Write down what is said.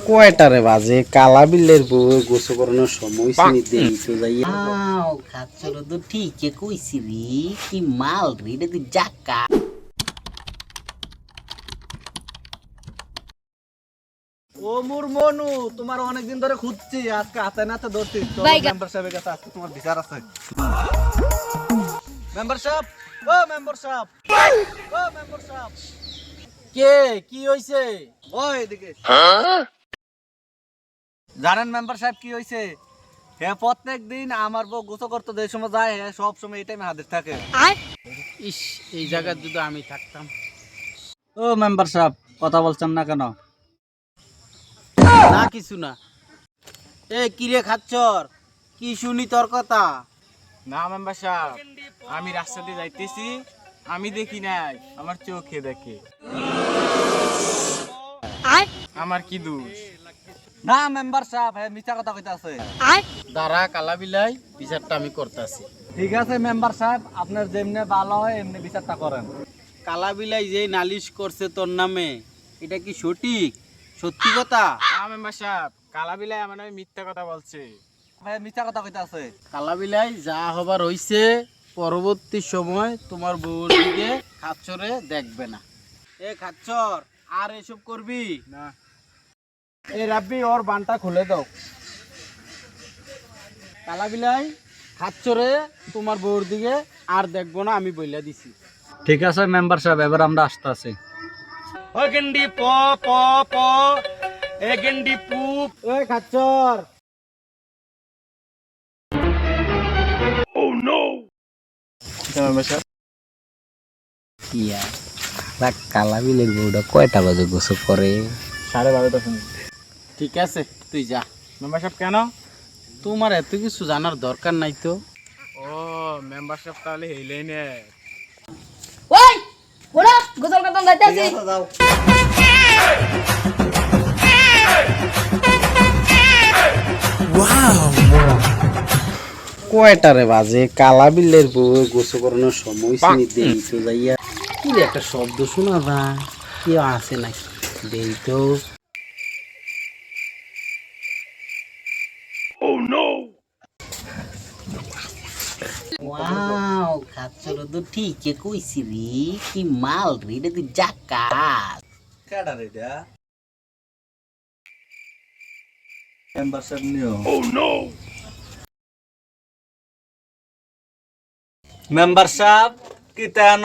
কয়টারে বাজে কালা বিলের বউ গোসল করানোর সময় চিনি দেই তো যাইয়া খাচ্ছর তো ঠিকই কইছি রে কি মাল রে এটা তুই জাক্কা ও মোর মনু তোমার অনেকদিন ধরে খুঁজছি আজকে হাতে নাতে ধরছি তো মেম্বার সাহেবের কাছে আজকে তোমার বিচার আছে মেম্বার সাহেব ও মেম্বার সাহেব ও মেম্বার সাহেব কে কি হইছে ওই এদিকে জানেন মেম্বার সাহেব কি হইছে হে প্রত্যেক দিন আমার বউ গোসল করতে যে সময় যায় হে সব সময় এই টাইমে হাজির থাকে ইস এই জায়গায় যদি আমি থাকতাম ও মেম্বার সাহেব কথা বলছেন না কেন না কিছু না এ কিরে খাচ্ছর কি শুনি তোর কথা না মেম্বার সাহেব আমি রাস্তা দিয়ে যাইতেছি আমি দেখি নাই আমার চোখে দেখে আমার কি দোষ না মেম্বার সাহেব হে মিথ্যা কথা কইতাছে দাঁড়া কালা বিলাই বিচারটা আমি করতেছি ঠিক আছে মেম্বার সাহেব আপনার যেমনে ভালো হয় এমনি বিচারটা করেন কালা বিলাই যে নালিশ করছে তোর নামে এটা কি সঠিক সত্যি কথা না মেম্বার সাহেব কালা বিলাই আমার নামে মিথ্যা কথা বলছে ভাই মিথ্যা কথা কইতাছে কালা বিলাই যা হবার হইছে পরবর্তী সময় তোমার বউর দিকে খাচ্ছরে দেখবে না এ খাচ্ছর আর এসব করবি না এই রাব্বি ওর বানটা খুলে দাও কালা বিলাই খাচ্ছরে তোমার বউর দিকে আর দেখবো না আমি বইলা দিছি ঠিক আছে মেম্বার সাহেব এবার আমরা আসতেছি ও গেন্ডি প প প এ গেন্ডি পুপ ওই খাচ্ছর মেম্বার সাহেব ইয়া কালা বিলের বউটা কয়টা বাজে গোসল করে 12:30 শুনি ঠিক আছে তুই যা মেম্বার সাহেব কেন তোমার এত কিছু জানার দরকার নাই তো ও মেম্বার সাহেব তাহলে হেইলেই নে ওই ওরা গোসল করতে যাইতাছি কয়টারে বাজে কালা বিলের বউ গোসল করানোর সময় চিনি দেই তো যাইয়া কি রে একটা শব্দ শোনা যায় কেউ আছে নাকি দেই তো ওয়াও খাচ্ছর তো ঠিকই কইছি রে কি মাল রে এটা তুই জাক্কাস কেডা রে এটা মেম্বার সাহেব নিও মেম্বার সাহেব কি তেন